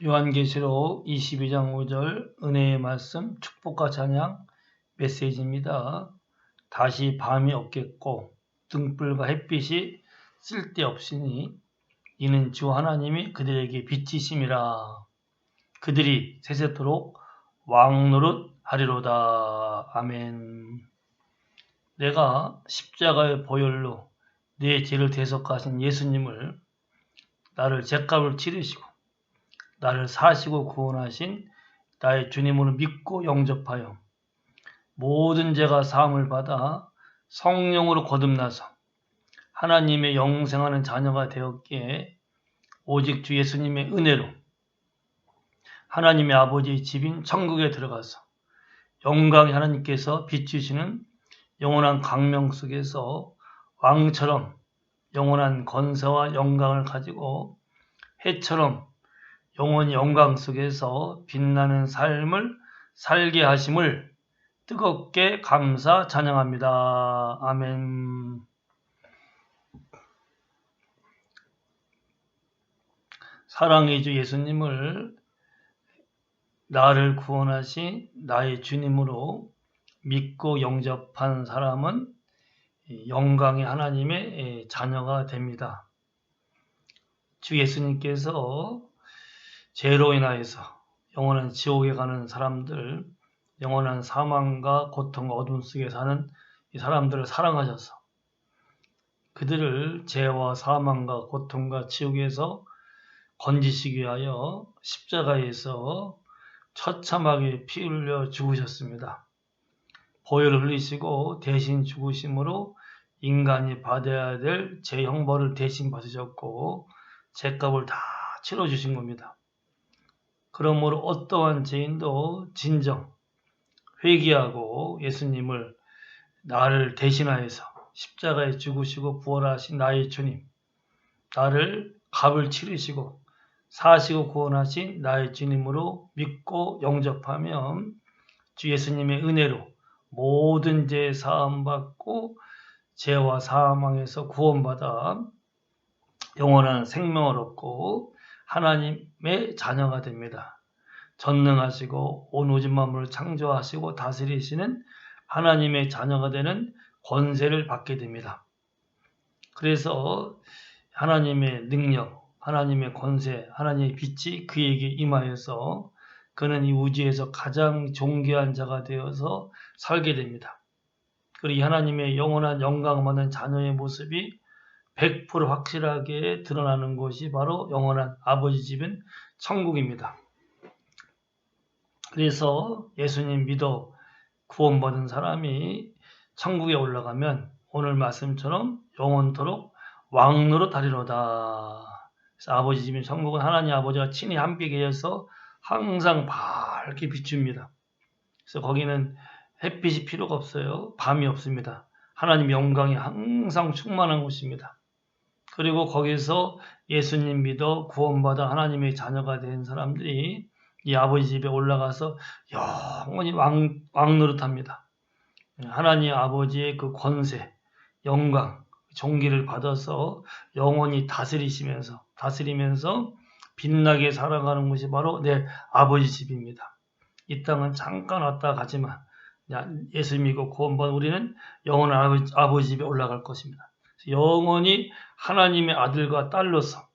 요한계시록 22장 5절 은혜의 말씀 축복과 찬양 메시지입니다. 다시 밤이 없겠고 등불과 햇빛이 쓸데없으니 이는 주 하나님이 그들에게 빛이심이라. 그들이 세세토록 왕노릇 하리로다. 아멘. 내가 십자가의 보혈로 내 죄를 대속하신 예수님을 나를 죗값을 치르시고 나를 사시고 구원하신 나의 주님으로 믿고 영접하여 모든 죄가 사함을 받아 성령으로 거듭나서 하나님의 영생하는 자녀가 되었기에 오직 주 예수님의 은혜로 하나님의 아버지의 집인 천국에 들어가서 영광의 하나님께서 비추시는 영원한 광명 속에서 왕처럼 영원한 권세와 영광을 가지고 해처럼 영원히 영광 속에서 빛나는 삶을 살게 하심을 뜨겁게 감사 찬양합니다. 아멘. 사랑의 주 예수님을 나를 구원하신 나의 주님으로 믿고 영접한 사람은 영광의 하나님의 자녀가 됩니다. 주 예수님께서 죄로 인하여서 영원한 지옥에 가는 사람들, 영원한 사망과 고통과 어둠 속에 사는 이 사람들을 사랑하셔서 그들을 죄와 사망과 고통과 지옥에서 건지시기 위하여 십자가에서 처참하게 피 흘려 죽으셨습니다. 보혈을 흘리시고 대신 죽으심으로 인간이 받아야 될 죄 형벌을 대신 받으셨고 죄값을 다 치러주신 겁니다. 그러므로 어떠한 죄인도 진정 회개하고 예수님을 나를 대신하여서 십자가에 죽으시고 부활하신 나의 주님, 나를 값을 치르시고 사시고 구원하신 나의 주님으로 믿고 영접하면 주 예수님의 은혜로 모든 죄 사함받고 죄와 사망에서 구원받아 영원한 생명을 얻고 하나님의 자녀가 됩니다. 전능하시고 온 오직 만물을 창조하시고 다스리시는 하나님의 자녀가 되는 권세를 받게 됩니다. 그래서 하나님의 능력, 하나님의 권세, 하나님의 빛이 그에게 임하여서 그는 이 우주에서 가장 존귀한 자가 되어서 살게 됩니다. 그리고 이 하나님의 영원한 영광을 받는 자녀의 모습이 100% 확실하게 드러나는 곳이 바로 영원한 아버지 집인 천국입니다. 그래서 예수님 믿어 구원받은 사람이 천국에 올라가면 오늘 말씀처럼 영원토록 왕노릇 하리로다. 그래서 아버지 집인 천국은 하나님 아버지가 친히 함께 계셔서 항상 밝게 비춥니다. 그래서 거기는 햇빛이 필요가 없어요. 밤이 없습니다. 하나님 영광이 항상 충만한 곳입니다. 그리고 거기서 예수님 믿어 구원받아 하나님의 자녀가 된 사람들이 이 아버지 집에 올라가서 영원히 왕노릇합니다. 하나님 아버지의 그 권세, 영광, 존귀를 받아서 영원히 다스리면서 빛나게 살아가는 것이 바로 내 아버지 집입니다. 이 땅은 잠깐 왔다 가지만 예수 믿고 구원받은 우리는 영원한 아버지 집에 올라갈 것입니다. 영원히 하나님의 아들과 딸로서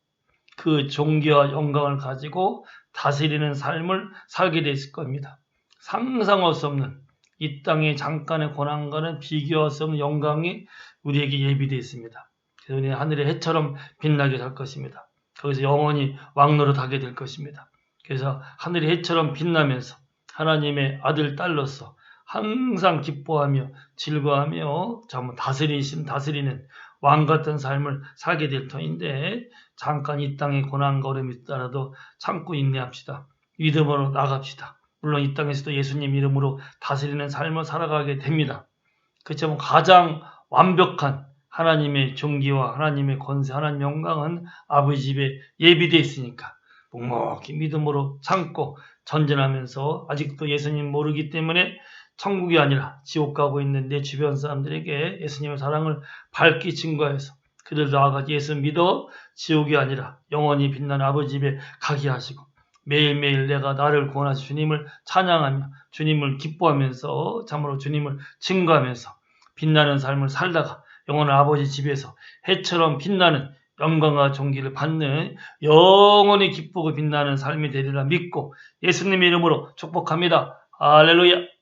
그 존귀와 영광을 가지고 다스리는 삶을 살게 됐을 겁니다. 상상할 수 없는 이 땅의 잠깐의 고난과는 비교할 수 없는 영광이 우리에게 예비되어 있습니다. 그래서 우리는 하늘의 해처럼 빛나게 살 것입니다. 거기서 영원히 왕노릇하게 될 것입니다. 그래서 하늘의 해처럼 빛나면서 하나님의 아들, 딸로서 항상 기뻐하며 즐거워하며 다스리는 왕 같은 삶을 살게 될 터인데 잠깐 이 땅의 고난과 어려움이 있더라도 참고 인내합시다. 믿음으로 나갑시다. 물론 이 땅에서도 예수님 이름으로 다스리는 삶을 살아가게 됩니다. 그렇지만 가장 완벽한 하나님의 존귀와 하나님의 권세, 하나님의 영광은 아버지 집에 예비되어 있으니까 묵묵히 믿음으로 참고 전진하면서 아직도 예수님 모르기 때문에 천국이 아니라 지옥 가고 있는 내 주변 사람들에게 예수님의 사랑을 밝히 증거해서 그들도 나아가 예수 믿어 지옥이 아니라 영원히 빛나는 아버지 집에 가게 하시고 매일매일 내가 나를 구원하신 주님을 찬양하며 주님을 기뻐하면서 참으로 주님을 증거하면서 빛나는 삶을 살다가 영원한 아버지 집에서 해처럼 빛나는 영광과 존귀를 받는 영원히 기쁘고 빛나는 삶이 되리라 믿고 예수님의 이름으로 축복합니다. 할렐루야.